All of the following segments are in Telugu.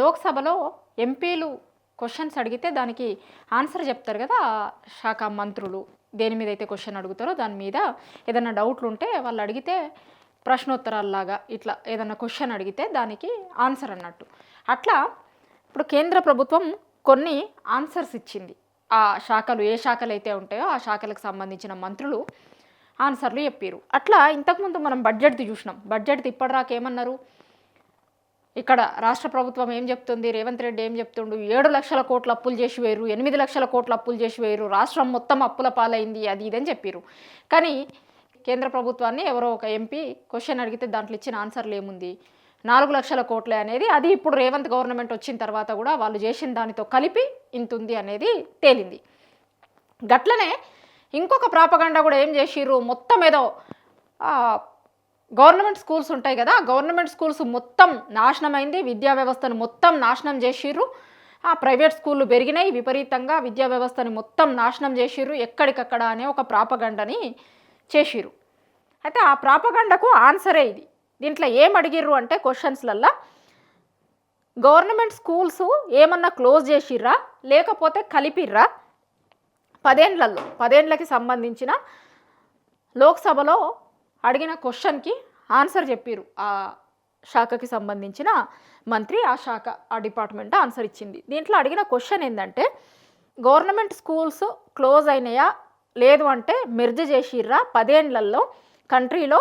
లోక్సభలో ఎంపీలు క్వశ్చన్స్ అడిగితే దానికి ఆన్సర్ చెప్తారు కదా శాఖ మంత్రులు. దేని మీద అయితే క్వశ్చన్ అడుగుతారో దాని మీద ఏదైనా డౌట్లు ఉంటే వాళ్ళు అడిగితే ప్రశ్నోత్తరాల్లాగా ఇట్లా ఏదైనా క్వశ్చన్ అడిగితే దానికి ఆన్సర్ అన్నట్టు. అట్లా ఇప్పుడు కేంద్ర ప్రభుత్వం కొన్ని ఆన్సర్స్ ఇచ్చింది. ఆ శాఖలు ఏ శాఖలు అయితే ఉంటాయో ఆ శాఖలకు సంబంధించిన మంత్రులు ఆన్సర్లు చెప్పారు. అట్లా ఇంతకుముందు మనం బడ్జెట్ది చూసినాం. బడ్జెట్ది ఇప్పటిదాకా ఏమన్నారు, ఇక్కడ రాష్ట్ర ప్రభుత్వం ఏం చెప్తుంది, రేవంత్ రెడ్డి ఏం చెప్తుండు, 7 లక్షల కోట్ల అప్పులు చేసి వేరు, 8 లక్షల కోట్ల అప్పులు చేసి వేరు, రాష్ట్రం మొత్తం అప్పుల పాలైంది, అది ఇదని చెప్పారు. కానీ కేంద్ర ప్రభుత్వాన్ని ఎవరో ఒక ఎంపీ క్వశ్చన్ అడిగితే దాంట్లో ఇచ్చిన ఆన్సర్లు ఏముంది, 4 లక్షల కోట్లే అనేది. అది ఇప్పుడు రేవంత్ గవర్నమెంట్ వచ్చిన తర్వాత కూడా వాళ్ళు చేసిన దానితో కలిపి ఇంత ఉంది అనేది తేలింది. గట్లనే ఇంకొక ప్రాపగండా కూడా ఏం చేసిర్రు, మొత్తం ఏదో గవర్నమెంట్ స్కూల్స్ ఉంటాయి కదా, గవర్నమెంట్ స్కూల్స్ మొత్తం నాశనమైంది, విద్యా వ్యవస్థను మొత్తం నాశనం చేసిర్రు, ఆ ప్రైవేట్ స్కూళ్ళు పెరిగినాయి విపరీతంగా, విద్యా వ్యవస్థని మొత్తం నాశనం చేసిర్రు ఎక్కడికక్కడ అనే ఒక ప్రాపగండని చేసిర్రు. అయితే ఆ ప్రాపగండకు ఆన్సరే ఇది. దీంట్లో ఏం అడిగిర్రు అంటే క్వశ్చన్స్లల్లో గవర్నమెంట్ స్కూల్స్ ఏమన్నా క్లోజ్ చేసిర్రా లేకపోతే కలిపిర్రా, 10 ఏళ్ళకి సంబంధించిన లోక్సభలో అడిగిన క్వశ్చన్కి ఆన్సర్ చెప్పారు. ఆ శాఖకి సంబంధించిన మంత్రి, ఆ శాఖ, ఆ డిపార్ట్మెంట్ ఆన్సర్ ఇచ్చింది. దీంట్లో అడిగిన క్వశ్చన్ ఏంటంటే గవర్నమెంట్ స్కూల్స్ క్లోజ్ అయినాయా లేదు అంటే మెర్జ్ చేసిర్రా 10 ఏళ్లలో కంట్రీలో,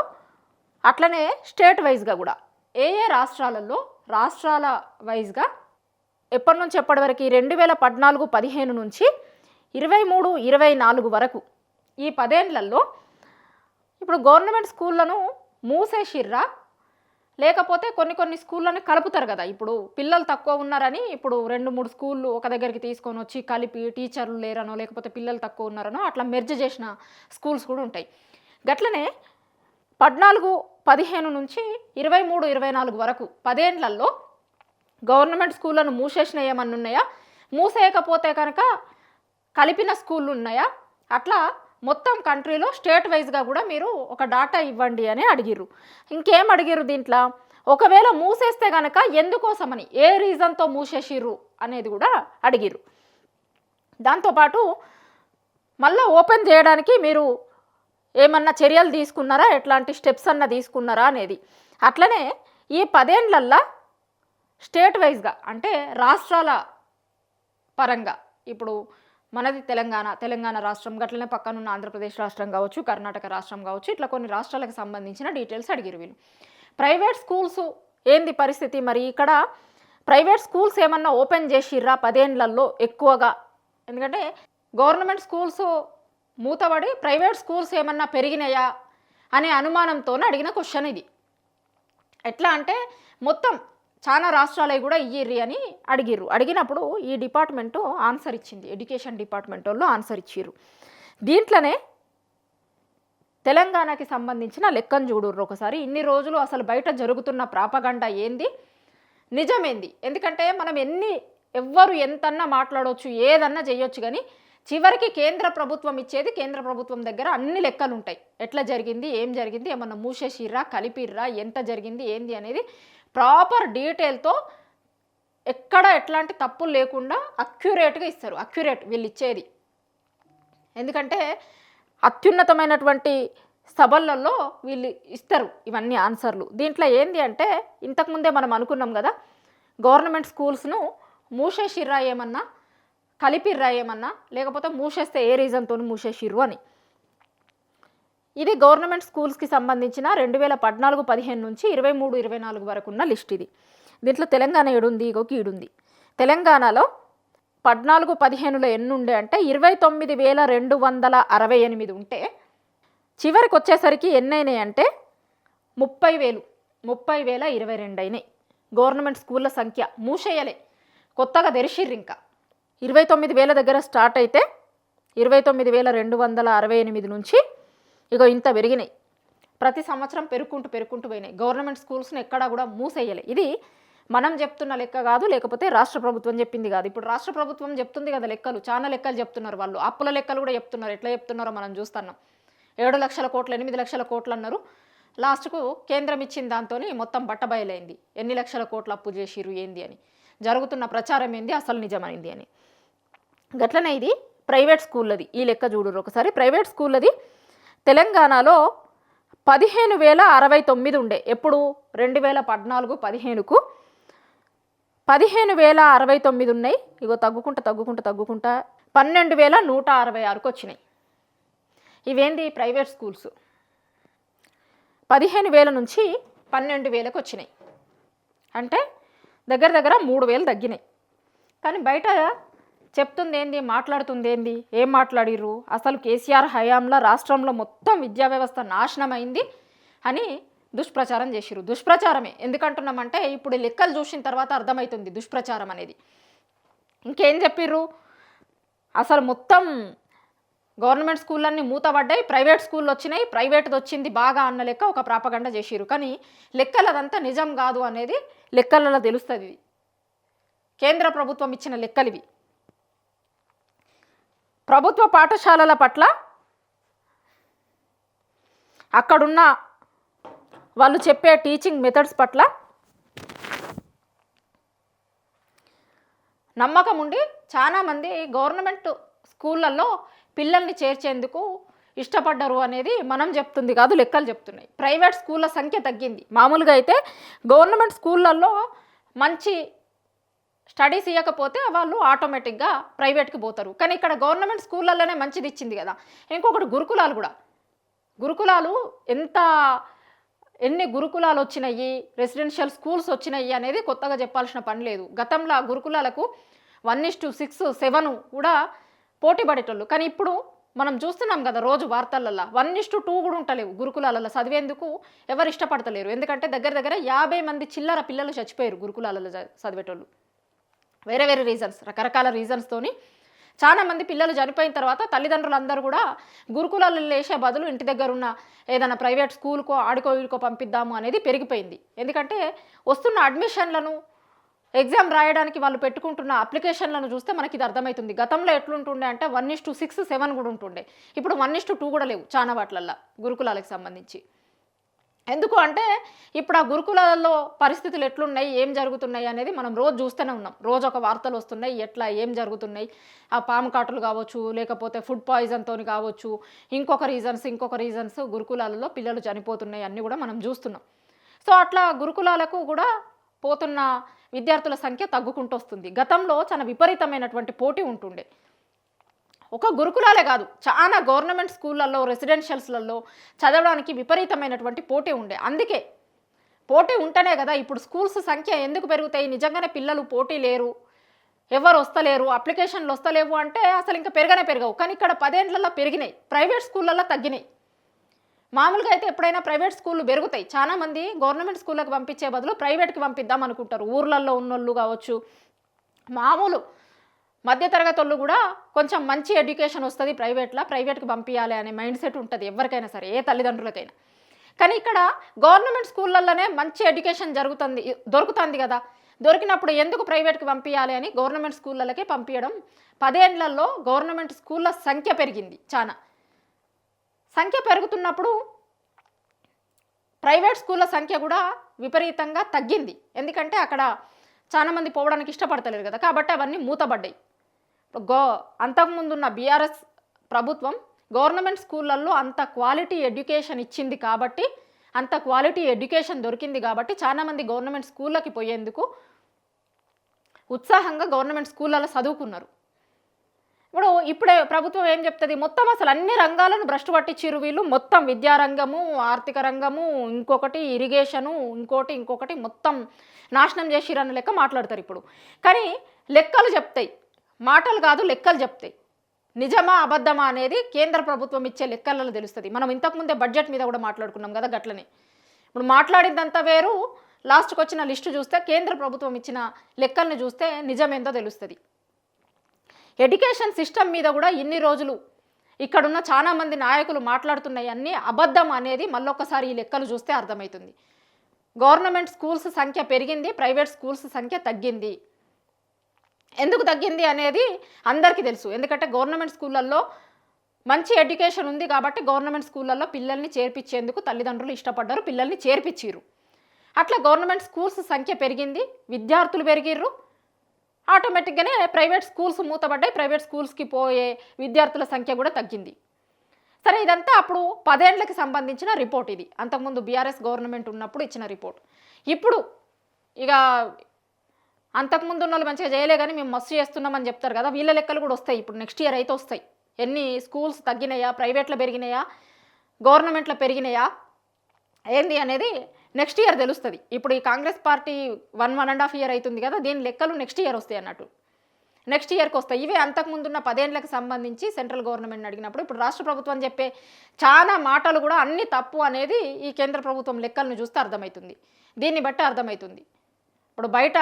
అట్లనే స్టేట్ వైజ్గా కూడా ఏ రాష్ట్రాలలో రాష్ట్రాల వైజ్గా ఎప్పటి నుంచి ఎప్పటి వరకు 2014-15 నుంచి 23-24 వరకు ఈ 10 ఏళ్లలో ఇప్పుడు గవర్నమెంట్ స్కూళ్ళను మూసేసిర్రా లేకపోతే కొన్ని స్కూళ్ళని కలుపుతారు కదా, ఇప్పుడు పిల్లలు తక్కువ ఉన్నారని ఇప్పుడు 2-3 స్కూళ్ళు ఒక దగ్గరికి తీసుకొని వచ్చి కలిపి టీచర్లు లేరనో లేకపోతే పిల్లలు తక్కువ ఉన్నారనో అట్లా మెర్జ్ చేసిన స్కూల్స్ కూడా ఉంటాయి. గట్లనే 14-15 నుంచి 23-24 వరకు 10 ఏళ్లలో గవర్నమెంట్ స్కూళ్ళను మూసేసిన ఏమన్నా ఉన్నాయా, మూసేయకపోతే కనుక కలిపిన స్కూళ్ళు ఉన్నాయా, అట్లా మొత్తం కంట్రీలో స్టేట్ వైజ్గా కూడా మీరు ఒక డాటా ఇవ్వండి అని అడిగిర్రు. ఇంకేం అడిగిర్రు దీంట్లో, ఒకవేళ మూసేస్తే కనుక ఎందుకోసమని, ఏ రీజన్తో మూసేసిర్రు అనేది కూడా అడిగిర్రు. దాంతోపాటు మళ్ళీ ఓపెన్ చేయడానికి మీరు ఏమన్నా చర్యలు తీసుకున్నారా, ఎట్లాంటి స్టెప్స్ అన్న తీసుకున్నారా అనేది. అట్లనే ఈ 10 ఏళ్లల్లో స్టేట్ వైజ్గా అంటే రాష్ట్రాల పరంగా ఇప్పుడు మనది తెలంగాణ రాష్ట్రం, గట్లనే పక్కనున్న ఆంధ్రప్రదేశ్ రాష్ట్రం కావచ్చు, కర్ణాటక రాష్ట్రం కావచ్చు, ఇట్లా కొన్ని రాష్ట్రాలకు సంబంధించిన డీటెయిల్స్ అడిగిరు వీళ్ళు. ప్రైవేట్ స్కూల్స్ ఏంది పరిస్థితి, మరి ఇక్కడ ప్రైవేట్ స్కూల్స్ ఏమన్నా ఓపెన్ చేసిర్రా 10 ఏళ్లలో ఎక్కువగా, ఎందుకంటే గవర్నమెంట్ స్కూల్స్ మూతబడి ప్రైవేట్ స్కూల్స్ ఏమన్నా పెరిగినాయా అనే అనుమానంతో అడిగిన క్వశ్చన్ ఇది. ఎట్లా అంటే మొత్తం చాలా రాష్ట్రాలే కూడా ఇయ్యిర్రి అని అడిగిర్రు. అడిగినప్పుడు ఈ డిపార్ట్మెంటు ఆన్సర్ ఇచ్చింది, ఎడ్యుకేషన్ డిపార్ట్మెంట్ వాళ్ళు ఆన్సర్ ఇచ్చిర్రు. దీంట్లోనే తెలంగాణకి సంబంధించిన లెక్కను చూడుర్రు ఒకసారి. ఇన్ని రోజులు అసలు బయట జరుగుతున్న ప్రాపగండా ఏంది, నిజమేంది. ఎందుకంటే మనం ఎవ్వరు ఎంతన్నా మాట్లాడవచ్చు, ఏదన్నా చేయొచ్చు, కానీ చివరికి కేంద్ర ప్రభుత్వం ఇచ్చేది, కేంద్ర ప్రభుత్వం దగ్గర అన్ని లెక్కలు ఉంటాయి. ఎట్లా జరిగింది, ఏం జరిగింది, ఏమన్నా మూసేసిర్రా, కలిపిర్రా, ఎంత జరిగింది ఏంది అనేది ప్రాపర్ డీటెయిల్తో ఎక్కడ ఎట్లాంటి తప్పులు లేకుండా అక్యురేట్గా ఇస్తారు. అక్యురేట్ వీళ్ళు ఇచ్చేది, ఎందుకంటే అత్యున్నతమైనటువంటి సభలలో వీళ్ళు ఇస్తారు ఇవన్నీ ఆన్సర్లు. దీంట్లో ఏంది అంటే ఇంతకుముందే మనం అనుకున్నాం కదా, గవర్నమెంట్ స్కూల్స్ను మూసేసిర్రా ఏమన్నా, కలిపిర్రా ఏమన్నా, లేకపోతే మూసేస్తే ఏ రీజన్తో మూసేసిర్రు అని. ఇది గవర్నమెంట్ స్కూల్స్కి సంబంధించిన 2014-15 నుంచి 23-24 వరకు ఉన్న లిస్ట్ ఇది. దీంట్లో తెలంగాణ ఏడుంది, ఈడుంది. తెలంగాణలో 14-15లో ఎన్ని ఉండే అంటే 29,268 ఉంటే చివరికి వచ్చేసరికి ఎన్నైనాయి అంటే 30,022 అయినాయి. గవర్నమెంట్ స్కూళ్ళ సంఖ్య మూసేయలే, కొత్తగా తెరిచిర్రు. ఇంకా 29,000 దగ్గర స్టార్ట్ అయితే 29,268 నుంచి ఇగో ఇంత పెరిగినాయి. ప్రతి సంవత్సరం పెరుక్కుంటూ పోయినాయి. గవర్నమెంట్ స్కూల్స్ని ఎక్కడా కూడా మూసేయలే. ఇది మనం చెప్తున్న లెక్క కాదు, లేకపోతే రాష్ట్ర ప్రభుత్వం చెప్పింది కాదు. ఇప్పుడు రాష్ట్ర ప్రభుత్వం చెప్తుంది కదా లెక్కలు, చాలా లెక్కలు చెప్తున్నారు వాళ్ళు. అప్పుల లెక్కలు కూడా చెప్తున్నారు. ఎట్లా చెప్తున్నారో మనం చూస్తున్నాం. 7 లక్షల కోట్లు, 8 లక్షల కోట్లు అన్నారు. లాస్ట్కు కేంద్రం ఇచ్చిన దాంతో మొత్తం బట్టబయలైంది, ఎన్ని లక్షల కోట్లు అప్పు చేసిరు ఏంది అని. జరుగుతున్న ప్రచారం ఏంది, అసలు నిజమైంది అని. గట్లనే ఇది ప్రైవేట్ స్కూళ్ళది. ఈ లెక్క చూడరు ఒకసారి. ప్రైవేట్ స్కూళ్ళది తెలంగాణలో 15,069 ఉండే. ఎప్పుడు 2014-15కు 15,069 ఉన్నాయి. ఇగో తగ్గుకుంటా 12,166కు వచ్చినాయి. ఇవేంది ప్రైవేట్ స్కూల్స్. 15,000 నుంచి 12,000కు వచ్చినాయి. అంటే దగ్గర 3,000 తగ్గినాయి. కానీ బయట చెప్తుంది ఏంది, మాట్లాడుతుంది ఏంది, ఏం మాట్లాడిర్రు, అసలు కేసీఆర్ హయాంలో రాష్ట్రంలో మొత్తం విద్యా వ్యవస్థ నాశనమైంది అని దుష్ప్రచారం చేసిర్రు. దుష్ప్రచారమే. ఎందుకంటున్నామంటే ఇప్పుడు లెక్కలు చూసిన తర్వాత అర్థమవుతుంది దుష్ప్రచారం అనేది. ఇంకేం చెప్పిర్రు, అసలు మొత్తం గవర్నమెంట్ స్కూళ్ళన్నీ మూతపడ్డాయి, ప్రైవేట్ స్కూళ్ళు వచ్చినాయి, ప్రైవేట్ది వచ్చింది బాగా అన్న లెక్క ఒక ప్రాపగండ చేసిర్రు. కానీ లెక్కలు అదంతా నిజం కాదు అనేది లెక్కలలో తెలుస్తుంది. కేంద్ర ప్రభుత్వం ఇచ్చిన లెక్కలు ఇవి. ప్రభుత్వ పాఠశాలల పట్ల అక్కడున్న వాళ్ళు చెప్పే టీచింగ్ మెథడ్స్ పట్ల నమ్మకం ఉండి చాలామంది గవర్నమెంట్ స్కూళ్ళల్లో పిల్లల్ని చేర్చేందుకు ఇష్టపడ్డారు అనేది మనం చెప్తుంది కాదు, లెక్కలు చెప్తున్నాయి. ప్రైవేట్ స్కూళ్ళ సంఖ్య తగ్గింది. మామూలుగా అయితే గవర్నమెంట్ స్కూళ్ళల్లో మంచి స్టడీస్ ఇవ్వకపోతే వాళ్ళు ఆటోమేటిక్గా ప్రైవేట్కి పోతారు. కానీ ఇక్కడ గవర్నమెంట్ స్కూళ్ళల్లోనే మంచిది ఇచ్చింది కదా. ఇంకొకటి గురుకులాలు కూడా. గురుకులాలు ఎన్ని గురుకులాలు వచ్చినాయి, రెసిడెన్షియల్ స్కూల్స్ వచ్చినాయి అనేది కొత్తగా చెప్పాల్సిన పని లేదు. గతంలో గురుకులాలకు 1:6, 7 కూడా పోటీ పడేటోళ్ళు. కానీ ఇప్పుడు మనం చూస్తున్నాం కదా రోజు వార్తలల్లో 1:2 కూడా ఉంటలేవు గురుకులాలలో చదివేందుకు ఎవరు ఇష్టపడతలేరు. ఎందుకంటే దగ్గర 50 మంది చిల్లర పిల్లలు చచ్చిపోయారు గురుకులాలలో చదివేటోళ్ళు. వేరే రీజన్స్, రకరకాల రీజన్స్తోని చాలామంది పిల్లలు చనిపోయిన తర్వాత తల్లిదండ్రులందరూ కూడా గురుకులాలు లేసే బదులు ఇంటి దగ్గర ఉన్న ఏదైనా ప్రైవేట్ స్కూల్కో ఆడుకో పంపిద్దాము అనేది పెరిగిపోయింది. ఎందుకంటే వస్తున్న అడ్మిషన్లను, ఎగ్జామ్ రాయడానికి వాళ్ళు పెట్టుకుంటున్న అప్లికేషన్లను చూస్తే మనకి ఇది అర్థమవుతుంది. గతంలో ఎట్లుంటుండే అంటే 1:6, 7 కూడా ఉంటుండే. ఇప్పుడు 1:2 కూడా లేవు చాలా వాటిలల్లో గురుకులాలకు సంబంధించి. ఎందుకు అంటే ఇప్పుడు ఆ గురుకులాలలో పరిస్థితులు ఎట్లున్నాయి, ఏం జరుగుతున్నాయి అనేది మనం రోజు చూస్తూనే ఉన్నాం. రోజు ఒక వార్తలు వస్తున్నాయి, ఎట్లా ఏం జరుగుతున్నాయి. ఆ పాము కాటులు కావచ్చు, లేకపోతే ఫుడ్ పాయిజన్తో కావచ్చు, ఇంకొక రీజన్స్ గురుకులాలలో పిల్లలు చనిపోతున్నాయి అన్నీ కూడా మనం చూస్తున్నాం. సో అట్లా గురుకులాలకు కూడా పోతున్న విద్యార్థుల సంఖ్య తగ్గుకుంటూ వస్తుంది. గతంలో చాలా విపరీతమైనటువంటి పోటీ ఉంటుండే. ఒక గురుకులాలే కాదు, చాలా గవర్నమెంట్ స్కూళ్ళల్లో, రెసిడెన్షియల్స్లలో చదవడానికి విపరీతమైనటువంటి పోటీ ఉండే. అందుకే పోటీ ఉంటేనే కదా ఇప్పుడు స్కూల్స్ సంఖ్య ఎందుకు పెరుగుతాయి. నిజంగానే పిల్లలు పోటీ లేరు, ఎవరు వస్తలేరు, అప్లికేషన్లు వస్తలేవు అంటే అసలు ఇంకా పెరగవు. కానీ ఇక్కడ 10 ఏళ్లలో పెరిగినాయి, ప్రైవేట్ స్కూళ్ళల్లో తగ్గినాయి. మామూలుగా అయితే ఎప్పుడైనా ప్రైవేట్ స్కూళ్ళు పెరుగుతాయి. చాలామంది గవర్నమెంట్ స్కూళ్ళకి పంపించే బదులు ప్రైవేట్కి పంపిద్దాం అనుకుంటారు. ఊర్లలో ఉన్నోళ్ళు కావచ్చు, మామూలు మధ్యతరగతి వాళ్ళు కూడా కొంచెం మంచి ఎడ్యుకేషన్ వస్తుంది ప్రైవేట్కి పంపించాలి అనే మైండ్ సెట్ ఉంటుంది ఎవరికైనా సరే, ఏ తల్లిదండ్రులకైనా. కానీ ఇక్కడ గవర్నమెంట్ స్కూళ్ళల్లోనే మంచి ఎడ్యుకేషన్ దొరుకుతుంది కదా. దొరికినప్పుడు ఎందుకు ప్రైవేట్కి పంపించాలి అని గవర్నమెంట్ స్కూళ్ళకే పంపించడం. 10 ఏళ్లలో గవర్నమెంట్ స్కూళ్ళ సంఖ్య పెరిగింది. చాలా సంఖ్య పెరుగుతున్నప్పుడు ప్రైవేట్ స్కూళ్ళ సంఖ్య కూడా విపరీతంగా తగ్గింది. ఎందుకంటే అక్కడ చాలామంది పోవడానికి ఇష్టపడతలేరు కదా, కాబట్టి అవన్నీ మూతబడ్డాయి. అంతకుముందున్న బీఆర్ఎస్ ప్రభుత్వం గవర్నమెంట్ స్కూళ్ళల్లో అంత క్వాలిటీ ఎడ్యుకేషన్ ఇచ్చింది కాబట్టి, అంత క్వాలిటీ ఎడ్యుకేషన్ దొరికింది కాబట్టి చాలామంది గవర్నమెంట్ స్కూళ్ళకి పోయేందుకు ఉత్సాహంగా గవర్నమెంట్ స్కూళ్ళలో చదువుకున్నారు. ఇప్పుడే ప్రభుత్వం ఏం చెప్తుంది, మొత్తం అసలు అన్ని రంగాలను భ్రష్టు పట్టించిరు వీళ్ళు. మొత్తం విద్యారంగము, ఆర్థిక రంగము, ఇంకొకటి ఇరిగేషను, ఇంకొకటి మొత్తం నాశనం చేసిరన్న లెక్క మాట్లాడతారు ఇప్పుడు. కానీ లెక్కలు చెప్తాయి, మాటలు కాదు లెక్కలు చెప్తాయి. నిజమా అబద్ధమా అనేది కేంద్ర ప్రభుత్వం ఇచ్చే లెక్కలలో తెలుస్తుంది. మనం ఇంతకుముందే బడ్జెట్ మీద కూడా మాట్లాడుకున్నాం కదా, గట్లనే ఇప్పుడు మాట్లాడిందంతా వేరు, లాస్ట్కి వచ్చిన లిస్టు చూస్తే కేంద్ర ప్రభుత్వం ఇచ్చిన లెక్కల్ని చూస్తే నిజమేందో తెలుస్తుంది. ఎడ్యుకేషన్ సిస్టమ్ మీద కూడా ఇన్ని రోజులు ఇక్కడున్న చాలామంది నాయకులు మాట్లాడుతున్నాయి అన్నీ అబద్ధం అనేది మళ్ళొక్కసారి ఈ లెక్కలు చూస్తే అర్థమవుతుంది. గవర్నమెంట్ స్కూల్స్ సంఖ్య పెరిగింది, ప్రైవేట్ స్కూల్స్ సంఖ్య తగ్గింది. ఎందుకు తగ్గింది అనేది అందరికీ తెలుసు. ఎందుకంటే గవర్నమెంట్ స్కూళ్ళల్లో మంచి ఎడ్యుకేషన్ ఉంది కాబట్టి గవర్నమెంట్ స్కూళ్ళల్లో పిల్లల్ని చేర్పించేందుకు తల్లిదండ్రులు ఇష్టపడ్డారు, పిల్లల్ని చేర్పించారు. అట్లా గవర్నమెంట్ స్కూల్స్ సంఖ్య పెరిగింది, విద్యార్థులు పెరిగిర్రు, ఆటోమేటిక్గానే ప్రైవేట్ స్కూల్స్ మూతపడ్డాయి, ప్రైవేట్ స్కూల్స్కి పోయే విద్యార్థుల సంఖ్య కూడా తగ్గింది. సరే, ఇదంతా అప్పుడు 10 ఏళ్లకి సంబంధించిన రిపోర్ట్ ఇది. అంతకుముందు బీఆర్ఎస్ గవర్నమెంట్ ఉన్నప్పుడు ఇచ్చిన రిపోర్ట్. ఇప్పుడు ఇక అంతకుముందు ఉన్న వాళ్ళు మంచిగా చేయలే కానీ మేము మస్తు చేస్తున్నామని చెప్తారు కదా, వీళ్ళ లెక్కలు కూడా వస్తాయి. ఇప్పుడు నెక్స్ట్ ఇయర్ అయితే వస్తాయి. ఎన్ని స్కూల్స్ తగ్గినాయా, ప్రైవేట్లో పెరిగినాయా, గవర్నమెంట్లో పెరిగినాయా ఏంది అనేది నెక్స్ట్ ఇయర్ తెలుస్తుంది. ఇప్పుడు ఈ కాంగ్రెస్ పార్టీ 1.5 ఇయర్ అవుతుంది కదా, దీని లెక్కలు నెక్స్ట్ ఇయర్ వస్తాయి అన్నట్టు. నెక్స్ట్ ఇయర్కి వస్తాయి. ఇవే అంతకుముందున్న 10 ఏళ్లకు సంబంధించి సెంట్రల్ గవర్నమెంట్ అడిగినప్పుడు ఇప్పుడు రాష్ట్ర ప్రభుత్వం చెప్పే చాలా మాటలు కూడా అన్ని తప్పు అనేది ఈ కేంద్ర ప్రభుత్వం లెక్కలను చూస్తే అర్థమవుతుంది. దీన్ని బట్టి అర్థమవుతుంది. ఇప్పుడు బయట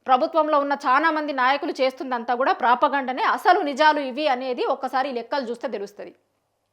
ప్రభుత్వంలో ఉన్న చాలా మంది నాయకులు చేస్తుందంతా కూడా ప్రాపగండనే, అసలు నిజాలు ఇవి అనేది ఒక్కసారి లెక్కలు చూస్తే తెలుస్తుంది.